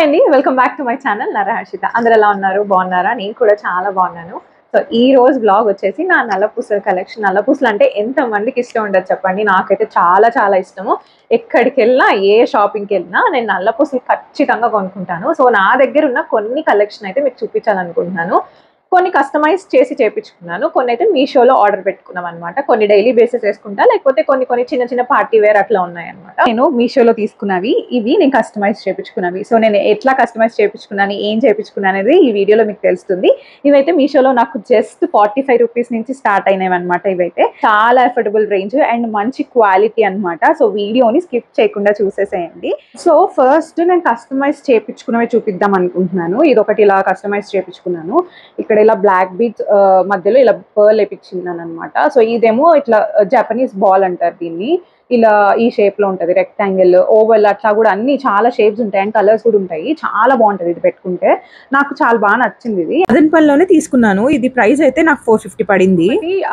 అండి, welcome back to my channel Naraharshita. అందరూ ఎలా ఉన్నారు? బాగున్నారా? నేను కూడా చాలా బాగున్నాను. సో ఈ రోజు బ్లాగ్ వచ్చేసి నా నల్లపూసల కలెక్షన్. నల్లపూసలు అంటే ఎంత మందికి ఇష్టం ఉండదు చెప్పండి. నాకైతే చాలా చాలా ఇష్టము. ఎక్కడికి వెళ్ళినా, ఏ షాపింగ్కి వెళ్ళినా నేను నల్లపూసలు ఖచ్చితంగా కొనుక్కుంటాను. సో నా దగ్గర ఉన్న కొన్ని కలెక్షన్ అయితే మీకు చూపించాలనుకుంటున్నాను. కొన్ని కస్టమైజ్ చేసి చేయించుకున్నాను, కొన్ని అయితే మీషోలో ఆర్డర్ పెట్టుకున్నాం అనమాట. కొన్ని డైలీ బేసిస్ వేసుకుంటా, లేకపోతే కొన్ని చిన్న చిన్న పార్టీ వేర్ అట్లా ఉన్నాయన్నమాట. నేను మీషోలో తీసుకున్నవి ఇవి, నేను కస్టమైజ్ చేయించుకున్నవి. సో నేను ఎట్లా కస్టమైజ్ చేయించుకున్నాను, ఏం చేయించుకున్నాను అనేది ఈ వీడియోలో మీకు తెలుస్తుంది. ఇవైతే మీషోలో నాకు జస్ట్ 45 రూపీస్ నుంచి స్టార్ట్ అయినవి అనమాట. ఇవైతే చాలా అఫోర్డబుల్ రేంజ్ అండ్ మంచి క్వాలిటీ అనమాట. సో వీడియోని స్కిప్ చేయకుండా చూసేసేయండి. సో ఫస్ట్ నేను కస్టమైజ్ చేయించుకున్నవి చూపిద్దాం అనుకుంటున్నాను. ఇది ఒకటి ఇలా కస్టమైజ్ చేయించుకున్నాను. ఇక్కడ ఇలా బ్లాక్ బీడ్స్ మధ్యలో ఇలా పర్ల్ వేయించిందని అనమాట. సో ఇదేమో ఇట్లా జపనీస్ బాల్ అంటారు దీన్ని. ఇలా ఈ షేప్ లో ఉంటది, రెక్టాంగిల్, ఓవల్, అట్లా కూడా అన్ని చాలా షేప్స్ ఉంటాయి అండ్ కలర్స్ కూడా ఉంటాయి. చాలా బాగుంటది ఇది పెట్టుకుంటే. నాకు చాలా బాగా నచ్చింది. ఇది మదనపల్లిలోనే తీసుకున్నాను. ఇది ప్రైస్ అయితే నాకు 450 పడింది.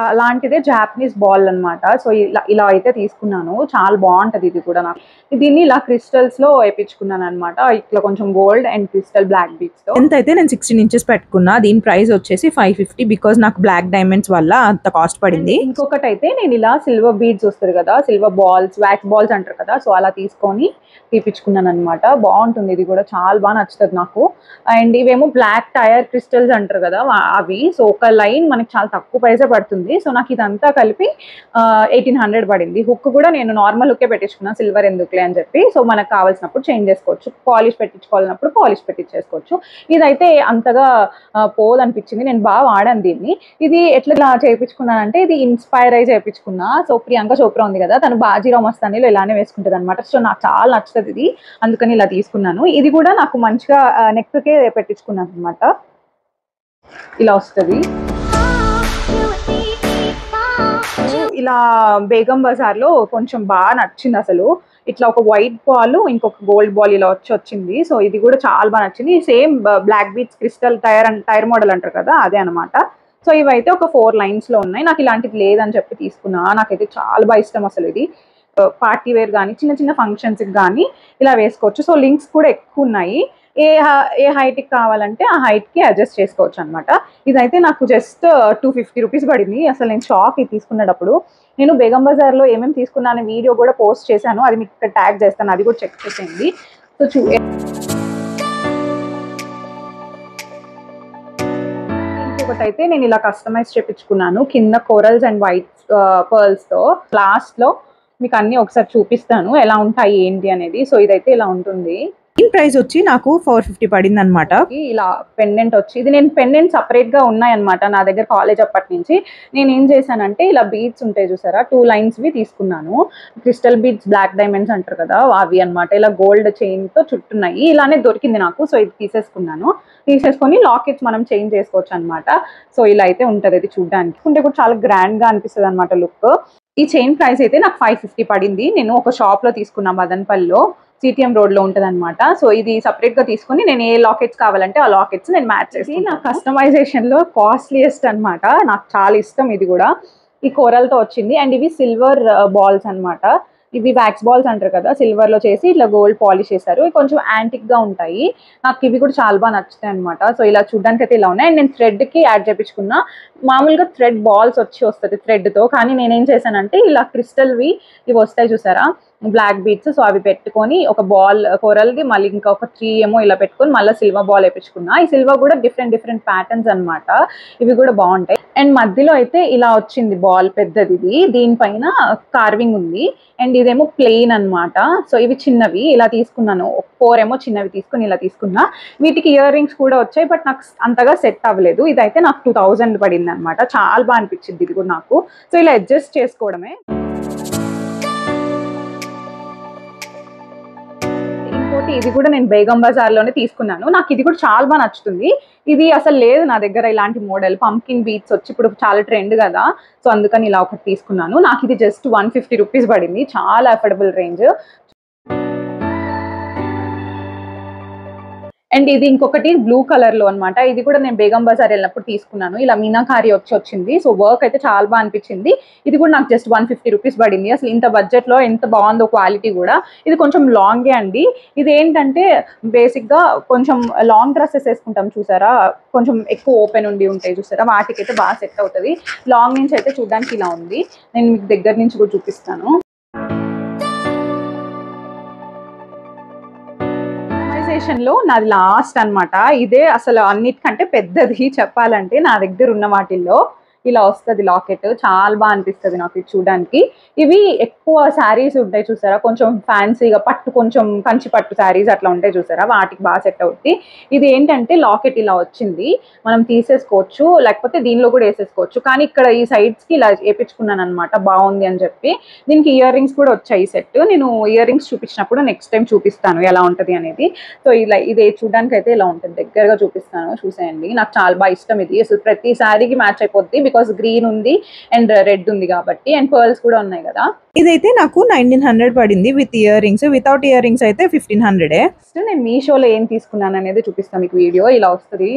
అలాంటిదే జాపనీస్ బాల్ అనమాట. సో ఇలా అయితే తీసుకున్నాను. చాలా బాగుంటది ఇది కూడా. నాకు దీన్ని ఇలా క్రిస్టల్స్ లో వేయించుకున్నాను అనమాట. ఇట్లా కొంచెం gold and crystal black beads తో. ఎంత అయితే నేను 16 ఇంచెస్ పెట్టుకున్నా. దీని ప్రైస్ వచ్చేసి 550 బికాస్ నాకు బ్లాక్ డైమండ్స్ వల్ల అంత కాస్ట్ పడింది. ఇంకొకటి అయితే నేను ఇలా సిల్వర్ బీడ్స్ వస్తుంది కదా, సిల్వర్ బాల్స్, వ్యాక్స్ బాల్స్ అంటారు కదా, సో అలా తీసుకొని తీపించుకున్నాను అనమాట. బాగుంటుంది ఇది కూడా, చాలా బాగా నచ్చుతుంది నాకు. అండ్ ఇవేమో బ్లాక్ టైర్ క్రిస్టల్స్ అంటారు కదా అవి. సో ఒక లైన్ మనకి చాలా తక్కువ ప్రైసే పడుతుంది. సో నాకు ఇదంతా కలిపి 1800 పడింది. హుక్ కూడా నేను నార్మల్ హుక్కే పెట్టించుకున్నాను, సిల్వర్ ఎందుకులే అని చెప్పి. సో మనకు కావాల్సినప్పుడు చేంజ్ చేసుకోవచ్చు, పాలిష్ పెట్టించుకోవాలన్నప్పుడు పాలిష్ పెట్టించేసుకోవచ్చు. ఇదైతే అంతగా పోదనిపించింది, నేను బాగా వాడాను దీన్ని. ఇది ఎట్లా చేయించుకున్నానంటే, ఇది ఇన్స్పైర్ అయి చేయించుకున్నా. సో ప్రియాంక చోప్రా ఉంది కదా, తను బాజీరావ్ మస్తానీలో ఇలానే వేసుకుంటుంది అనమాట. సో నాకు చాలా నచ్చుతుంది ఇది, అందుకని ఇలా తీసుకున్నాను. ఇది కూడా నాకు మంచిగా నెక్కే పెట్టించుకున్నాను అనమాట. ఇలా వస్తుంది. ఇలా బేగం బజార్ లో కొంచెం బాగా నచ్చింది అసలు. ఇట్లా ఒక వైట్ బాల్, ఇంకొక గోల్డ్ బాల్ ఇలా వచ్చింది. సో ఇది కూడా చాలా బాగా నచ్చింది. Same black beads crystal tyre model అంటారు కదా, అదే అనమాట. సో ఇవైతే ఒక 4 లైన్స్ లో ఉన్నాయి. నాకు ఇలాంటిది లేదని చెప్పి తీసుకున్నా. నాకైతే చాలా బాగా ఇష్టం అసలు ఇది. పార్టీ వేర్ కానీ చిన్న చిన్న ఫంక్షన్స్కి కానీ ఇలా వేసుకోవచ్చు. సో లింక్స్ కూడా ఎక్కువ ఉన్నాయి. ఏ హైట్కి కావాలంటే ఆ హైట్కి అడ్జస్ట్ చేసుకోవచ్చు అనమాట. ఇదైతే నాకు జస్ట్ 250 రూపీస్ పడింది. అసలు నేను షాక్ ఇది తీసుకునేటప్పుడు. నేను బేగం బజార్లో ఏమేమి తీసుకున్నాను వీడియో కూడా పోస్ట్ చేశాను, అది మీకు ఇక్కడ ట్యాగ్ చేస్తాను, అది కూడా చెక్ చేసేయండి. సో ఇంకొకటి అయితే నేను ఇలా కస్టమైజ్ చేయించుకున్నాను, కింద కోరల్స్ అండ్ వైట్ పర్ల్స్ తో. లాస్ట్ లో మీకు అన్ని ఒకసారి చూపిస్తాను ఎలా ఉంటాయి ఏంటి అనేది. సో ఇదైతే ఇలా ఉంటుంది. దీని ప్రైస్ వచ్చి నాకు 450 పడింది అనమాట. ఇలా పెండెంట్ వచ్చి, ఇది నేను పెండెంట్ సపరేట్ గా ఉన్నాయన్నమాట నా దగ్గర కాలేజ్ అప్పటి నుంచి. నేను ఏం చేశానంటే, ఇలా బీడ్స్ ఉంటాయి చూసారా, 2 లైన్స్ వి తీసుకున్నాను. క్రిస్టల్ బీడ్స్, బ్లాక్ డైమండ్స్ అంటారు కదా అవి అనమాట. ఇలా గోల్డ్ చైన్ తో చుట్టున్నాయి. ఇలానే దొరికింది నాకు. సో ఇది తీసేసుకొని లాకెట్స్ మనం చేంజ్ చేసుకోవచ్చు అనమాట. సో ఇలా అయితే ఉంటది. ఇది చూడడానికి ఉంటే కూడా చాలా గ్రాండ్ గా అనిపిస్తుంది అనమాట లుక్. ఈ చైన్ ప్రైస్ అయితే నాకు 550 పడింది. నేను ఒక షాప్ లో తీసుకున్నా, మదనపల్లిలో, సిటిఎం రోడ్ లో ఉంటది అనమాట. సో ఇది సపరేట్ గా తీసుకుని నేను ఏ లాకెట్స్ కావాలంటే ఆ లాకెట్స్ నేను మ్యాచ్ చేసి, నా కస్టమైజేషన్ లో కాస్ట్లీయెస్ట్ అనమాట. నాకు చాలా ఇష్టం ఇది కూడా. ఈ కోరల్ తో వచ్చింది. అండ్ ఇవి సిల్వర్ బాల్స్ అనమాట. ఇవి వ్యాక్స్ బాల్స్ అంటారు కదా, సిల్వర్ లో చేసి ఇట్లా గోల్డ్ పాలిష్ చేశారు. కొంచెం యాంటిక్ గా ఉంటాయి. నాకు ఇవి కూడా చాలా బాగా నచ్చుతాయి అనమాట. సో ఇలా చూడడానికి అయితే ఇలా ఉన్నాయి. అండ్ నేను థ్రెడ్ కి యాడ్ చేయించుకున్నా. మామూలుగా థ్రెడ్ బాల్స్ వస్తుంది థ్రెడ్ తో, కానీ నేనేం చేశానంటే ఇలా క్రిస్టల్వి ఇవి వస్తాయి చూసారా, బ్లాక్ బీడ్స్. సో అవి పెట్టుకొని ఒక బాల్ కోరల్ది, మళ్ళీ ఇంకా ఒక 3 ఏమో ఇలా పెట్టుకొని మళ్ళీ సిల్వర్ బాల్ వేయించుకున్నా. ఈ సిల్వర్ కూడా డిఫరెంట్ ప్యాటర్న్స్ అనమాట. ఇవి కూడా బాగుంటాయి. అండ్ మధ్యలో అయితే ఇలా వచ్చింది బాల్ పెద్దది. దీనిపైన కార్వింగ్ ఉంది. అండ్ ఇదేమో ప్లెయిన్ అనమాట. సో ఇవి చిన్నవి ఇలా తీసుకున్నాను. 4 ఏమో చిన్నవి తీసుకుని ఇలా తీసుకున్నా. వీటికి ఇయర్ రింగ్స్ కూడా వచ్చాయి, బట్ నాకు అంతగా సెట్ అవ్వలేదు. ఇదైతే నాకు 2000 పడింది అనమాట. చాలా బాగా అనిపించింది ఇది కూడా నాకు. సో ఇలా అడ్జస్ట్ చేసుకోవడమే. ఇది కూడా నేను బేగం బజార్ లోనే తీసుకున్నాను. నాకు ఇది కూడా చాలా బాగా నచ్చుతుంది. ఇది అసలు లేదు నా దగ్గర ఇలాంటి మోడల్. పంకిన్ బీట్స్ వచ్చి ఇప్పుడు చాలా ట్రెండ్ కదా, సో అందుకని ఇలా ఒకటి తీసుకున్నాను. నాకు ఇది జస్ట్ 150 రూపీస్ పడింది. చాలా అఫోర్డబుల్ రేంజ్. అండ్ ఇది ఇంకొకటి బ్లూ కలర్ లో అన్నమాట. ఇది కూడా నేను బేగం బజార్ వెళ్ళినప్పుడు తీసుకున్నాను. ఇలా మీనాకారి వచ్చింది. సో వర్క్ అయితే చాలా బాగా అనిపించింది. ఇది కూడా నాకు జస్ట్ 150 రూపీస్ పడింది. అసలు ఇంత బడ్జెట్ లో ఎంత బాగుందో క్వాలిటీ కూడా. ఇది కొంచెం లాంగే అండి. ఇది ఏంటంటే బేసిక్ గా కొంచెం లాంగ్ డ్రెస్సెస్ వేసుకుంటాం చూసారా, కొంచెం ఎక్కువ ఓపెన్ ఉండి ఉంటాయి చూసారా, వాటికైతే బాగా సెట్ అవుతుంది. లాంగ్ నుంచి అయితే చూడడానికి ఇలా ఉంది. నేను మీకు దగ్గర నుంచి కూడా చూపిస్తాను. లో నాది లాస్ట్ అన్నమాట. ఇదే అసలు అన్నిటికంటే పెద్దది చెప్పాలంటే నా దగ్గర ఉన్న వాటిల్లో. ఇలా వస్తుంది లాకెట్, చాలా బాగా అనిపిస్తుంది నాకు ఇది చూడడానికి. ఇవి ఎక్కువ శారీస్ ఉంటాయి చూసారా, కొంచెం ఫ్యాన్సీగా పట్టు, కొంచెం కంచి పట్టు శారీస్ అట్లా ఉంటాయి చూసారా, వాటికి బాగా సెట్ అవుతుంది. ఇది ఏంటంటే లాకెట్ ఇలా వచ్చింది, మనం తీసేసుకోవచ్చు, లేకపోతే దీనిలో కూడా వేసేసుకోవచ్చు. కానీ ఇక్కడ ఈ సైడ్స్ కి ఇలా వేపించుకున్నాను అనమాట, బాగుంది అని చెప్పి. దీనికి ఇయర్ రింగ్స్ కూడా వచ్చాయి సెట్. నేను ఇయర్ రింగ్స్ చూపించినప్పుడు నెక్స్ట్ టైం చూపిస్తాను ఎలా ఉంటది అనేది. సో ఇలా ఇది చూడడానికి అయితే ఇలా ఉంటుంది, దగ్గరగా చూపిస్తాను చూసేయండి. నాకు చాలా బాగా ఇష్టం ఇది, అసలు ప్రతి శారీకి మ్యాచ్ అయిపోద్ది బికాస్ గ్రీన్ ఉంది అండ్ రెడ్ ఉంది కాబట్టి, అండ్ పర్ల్స్ కూడా ఉన్నాయి కదా. ఇదైతే నాకు 1900 పడింది with ear rings, without ear rings అయితే 1500. నేను మీషోలో ఏం తీసుకున్నాను అనేది చూపిస్తాను మీకు. వీడియో ఇలా వస్తుంది.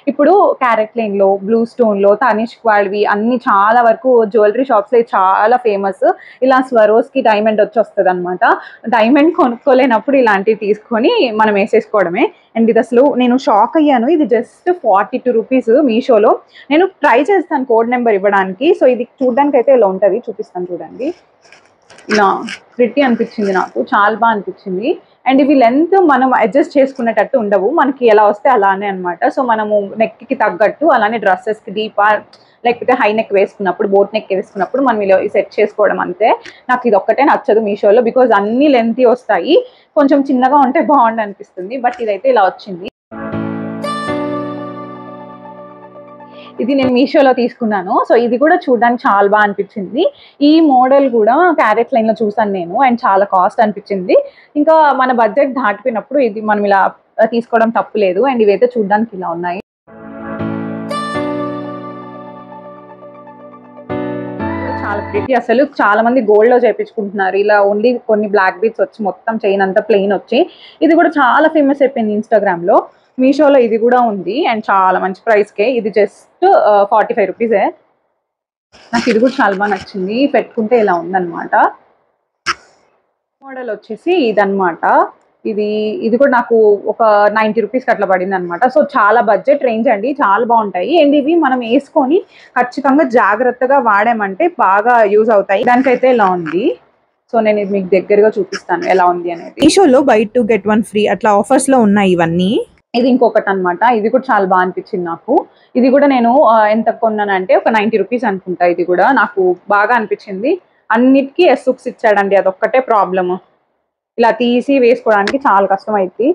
ఇప్పుడు క్యారెట్ లేన్ లో, బ్లూ స్టోన్ లో, తనిష్క్ వాళ్ళవి అన్ని చాలా వరకు జ్యువెలరీ షాప్స్ లో చాలా ఫేమస్. ఇలా స్వరోస్ కి డైమండ్ వచ్చి వస్తుంది అనమాట. డైమండ్ కొనుక్కోలేనప్పుడు ఇలాంటివి తీసుకొని మనం వేసేసుకోవడమే. అండ్ ఇది అసలు నేను షాక్ అయ్యాను, ఇది జస్ట్ 42 రూపీస్ మీషోలో. నేను ట్రై చేస్తాను కోడ్ నెంబర్ ఇవ్వడానికి. సో ఇది చూడడానికి అయితే ఇలా ఉంటుంది, చూపిస్తాను చూడండి. ఇలా ప్రిటీ అనిపించింది నాకు, చాలా బాగా అనిపించింది. అండ్ ఇవి లెంత్ మనం అడ్జస్ట్ చేసుకునేటట్టు ఉండవు, మనకి ఎలా వస్తే అలానే అనమాట. సో మనము నెక్కి తగ్గట్టు అలానే డ్రెస్సెస్కి డీపా లేకపోతే హై నెక్ వేసుకున్నప్పుడు, బోట్ నెక్ వేసుకున్నప్పుడు మనం ఇలా సెట్ చేసుకోవడం అంతే. నాకు ఇది ఒక్కటే నచ్చదు మీషోలో, బికాజ్ అన్ని లెంతీ వస్తాయి, కొంచెం చిన్నగా ఉంటే బాగుండు అనిపిస్తుంది. బట్ ఇదైతే ఇలా వచ్చింది. ఇది నేను మీషోలో తీసుకున్నాను. సో ఇది కూడా చూడడానికి చాలా బాగా అనిపించింది. ఈ మోడల్ కూడా క్యారెట్ లైన్ లో చూసాను నేను, అండ్ చాలా కాస్ట్ అనిపించింది. ఇంకా మన బడ్జెట్ దాటిపోయినప్పుడు ఇది మనం ఇలా తీసుకోవడం తప్పు లేదు. అండ్ ఇవైతే చూడడానికి ఇలా ఉన్నాయి. చాలా ప్రిటీ, అసలు చాలా మంది గోల్డ్ లో చేయించుకుంటున్నారు. ఇలా ఓన్లీ కొన్ని బ్లాక్ బీట్స్ వచ్చి మొత్తం చైన్ అంతా ప్లెయిన్ వచ్చి, ఇది కూడా చాలా ఫేమస్ అయిపోయింది ఇన్స్టాగ్రామ్ లో. మీషోలో ఇది కూడా ఉంది అండ్ చాలా మంచి ప్రైస్కే. ఇది జస్ట్ 45 రూపీసే. నాకు ఇది కూడా చాలా బాగా నచ్చింది, పెట్టుకుంటే ఇలా ఉందన్నమాట. మోడల్ వచ్చేసి ఇదన్నమాట. ఇది కూడా నాకు ఒక 90 రూపీస్కి అట్లా పడింది అనమాట. సో చాలా బడ్జెట్ రేంజ్ అండి, చాలా బాగుంటాయి. అండ్ ఇవి మనం వేసుకొని ఖచ్చితంగా జాగ్రత్తగా వాడామంటే బాగా యూజ్ అవుతాయి. దానికైతే ఇలా ఉంది. సో నేను ఇది మీకు దగ్గరగా చూపిస్తాను ఎలా ఉంది అనేది. మీషోలో బై 2 get 1 ఫ్రీ అట్లా ఆఫర్స్ లో ఉన్నాయి ఇవన్నీ. ఇది ఇంకొకటి అనమాట, ఇది కూడా చాలా బాగా అనిపించింది నాకు. ఇది కూడా నేను ఎంత కొన్నానంటే ఒక 90 రూపీస్ అనుకుంటా. ఇది కూడా నాకు బాగా అనిపించింది. అన్నిటికీ ఎస్సుక్స్ ఇచ్చాడండి, అదొక్కటే ప్రాబ్లమ్. ఇలా తీసి వేసుకోవడానికి చాలా కష్టం అయింది.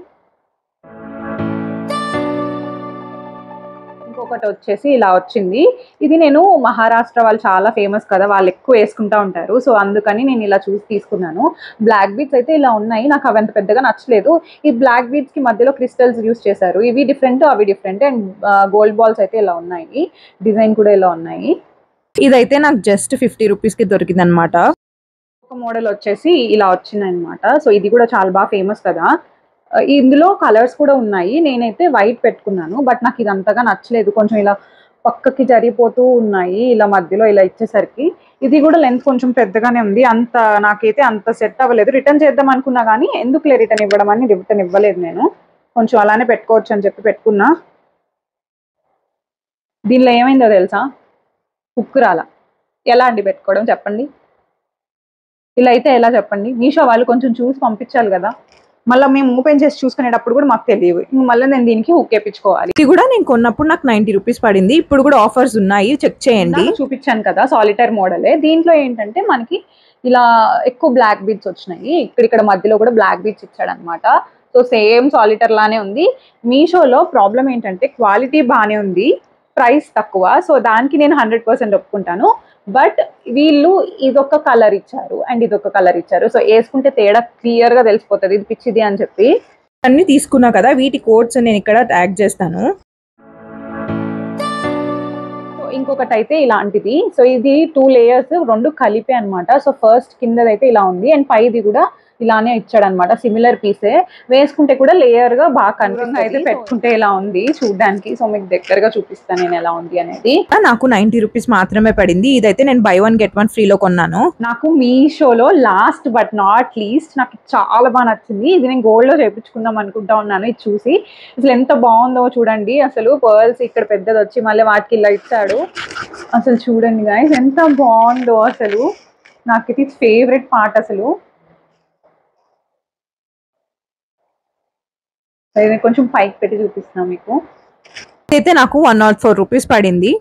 ఇంకొకటి వచ్చేసి ఇలా వచ్చింది. ఇది నేను మహారాష్ట్ర వాళ్ళు చాలా ఫేమస్ కదా, వాళ్ళు ఎక్కువ వేసుకుంటా ఉంటారు. సో అందుకని నేను ఇలా చూసి తీసుకున్నాను. బ్లాక్ బీడ్స్ అయితే ఇలా ఉన్నాయి, నాకు అవి అంత పెద్దగా నచ్చలేదు. ఈ బ్లాక్ బీడ్స్ కి మధ్యలో క్రిస్టల్స్ యూస్ చేశారు. ఇవి డిఫరెంట్, అవి డిఫరెంట్. అండ్ గోల్డ్ బాల్స్ అయితే ఇలా ఉన్నాయి, డిజైన్ కూడా ఇలా ఉన్నాయి. ఇదైతే నాకు జస్ట్ 50 రూపీస్ కి దొరికింది అనమాట. ఒక మోడల్ వచ్చేసి ఇలా వచ్చింది అనమాట. సో ఇది కూడా చాలా బాగా ఫేమస్ కదా. ఇందులో కలర్స్ కూడా ఉన్నాయి. నేనైతే వైట్ పెట్టుకున్నాను, బట్ నాకు ఇది అంతగా నచ్చలేదు. కొంచెం ఇలా పక్కకి జరిగిపోతూ ఉన్నాయి, ఇలా మధ్యలో ఇలా ఇచ్చేసరికి. ఇది కూడా లెంత్ కొంచెం పెద్దగానే ఉంది, అంత నాకైతే అంత సెట్ అవ్వలేదు. రిటర్న్ చేద్దాం అనుకున్నా కానీ ఎందుకులే రిటర్న్ ఇవ్వడం అని రిటర్న్ ఇవ్వలేదు నేను. కొంచెం అలానే పెట్టుకోవచ్చు అని చెప్పి పెట్టుకున్నా. దీనిలో ఏమైందో తెలుసా, హుక్ రాలా. ఎలా అండి పెట్టుకోవడం చెప్పండి, ఇలా అయితే ఎలా చెప్పండి. మీషో వాళ్ళు కొంచెం చూసి పంపించాలి కదా, మళ్ళీ మేము ఓపెన్ చేసి చూసుకునేటప్పుడు కూడా మాకు తెలియదు. మళ్ళీ నేను దీనికి హుక్ వేయించుకోవాలి. ఇది కూడా నేను కొన్నప్పుడు నాకు 90 రూపీస్ పడింది. ఇప్పుడు కూడా ఆఫర్స్ ఉన్నాయి, చెక్ చేయండి. చూపించాను కదా సాలిటర్ మోడలే. దీంట్లో ఏంటంటే మనకి ఇలా ఎక్కువ బ్లాక్ బీడ్స్ వచ్చినాయి. ఇక్కడ మధ్యలో కూడా బ్లాక్ బీడ్స్ ఇచ్చాడు అనమాట. సో సేమ్ సాలిటర్ లానే ఉంది. మీషోలో ప్రాబ్లం ఏంటంటే క్వాలిటీ బాగానే ఉంది, ప్రైస్ తక్కువ. సో దానికి నేను 100% ఒప్పుకుంటాను. బట్ వీళ్ళు ఇదొక కలర్ ఇచ్చారు అండ్ ఇదొక కలర్ ఇచ్చారు. సో వేసుకుంటే తేడా క్లియర్ గా తెలిసిపోతుంది ఇది పిచ్చిది అని చెప్పి. అన్ని తీసుకున్నా కదా, వీటి కోడ్స్ నేను ఇక్కడ ట్యాగ్ చేస్తాను. ఇంకొకటి అయితే ఇలాంటిది. సో ఇది 2 లేయర్స్, 2 కలిపే అనమాట. సో ఫస్ట్ కిందదైతే ఇలా ఉంది అండ్ పైది కూడా ఇలానే ఇచ్చాడనమాట. సిమిలర్ పీసే, వేసుకుంటే కూడా లేయర్ గా బాగా కనిపిస్తుంది. అయితే పెట్టుకుంటే ఇలా ఉంది చూడడానికి. సో మీకు దగ్గరగా చూపిస్తాను నేను ఎలా ఉంది అనేది. నాకు 90 రూపీస్ మాత్రమే పడింది. ఇదైతే నేను బై 1 గెట్ 1 ఫ్రీలో కొన్నాను. నాకు మీషోలో లాస్ట్ బట్ నాట్ లీస్ట్ నాకు చాలా బాగా నచ్చింది. ఇది నేను గోల్డ్ లో చేయించుకుందాం అనుకుంటా ఉన్నాను. ఇది చూసి అసలు ఎంత బాగుందో చూడండి. అసలు పర్ల్స్ ఇక్కడ పెద్దది వచ్చి మళ్ళీ వాటికి ఇలా ఇచ్చాడు. అసలు చూడండి గైస్ ఎంత బాగుందో. అసలు నాకు ఇది ఫేవరెట్ పార్ట్. అసలు కొంచెం పైకి పెట్టి చూపిస్తాను మీకు. ఇదైతే నాకు 104 రూపీస్ పడింది.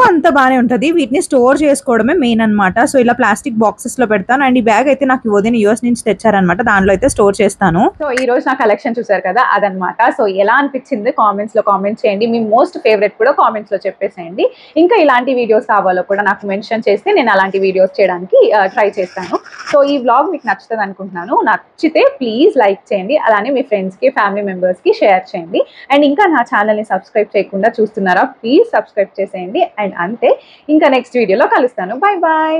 అంత బాగానే ఉంటుంది. వీటిని స్టోర్ చేసుకోవడమే మెయిన్ అనమాట. సో ఇలా ప్లాస్టిక్ బాక్సెస్ లో పెడతాను. అండ్ ఈ బ్యాగ్ అయితే నాకు వదిన యూఎస్ నుంచి తెచ్చారనమాట. దాంట్లో అయితే స్టోర్ చేస్తాను. సో ఈ రోజు నా కలెక్షన్ చూసారు కదా, అదనమాట. సో ఎలా అనిపించింది కామెంట్స్ లో కామెంట్ చేయండి. మీ మోస్ట్ ఫేవరెట్ కూడా కామెంట్స్ లో చెప్పేసేయండి. ఇంకా ఇలాంటి వీడియోస్ కావాలో కూడా నాకు మెన్షన్ చేస్తే నేను అలాంటి వీడియోస్ చేయడానికి ట్రై చేస్తాను. సో ఈ వ్లాగ్ మీకు నచ్చుతుంది అనుకుంటున్నాను. నచ్చితే ప్లీజ్ లైక్ చేయండి. అలానే మీ ఫ్రెండ్స్ కి ఫ్యామిలీ మెంబర్స్ కి షేర్ చేయండి. అండ్ ఇంకా నా ఛానల్ ని సబ్స్క్రైబ్ చేయకుండా చూస్తున్నారా, ప్లీజ్ సబ్స్క్రైబ్ చేసేయండి. అండ్ అంతే, ఇంకా నెక్స్ట్ వీడియోలో కలుస్తాను. Bye bye.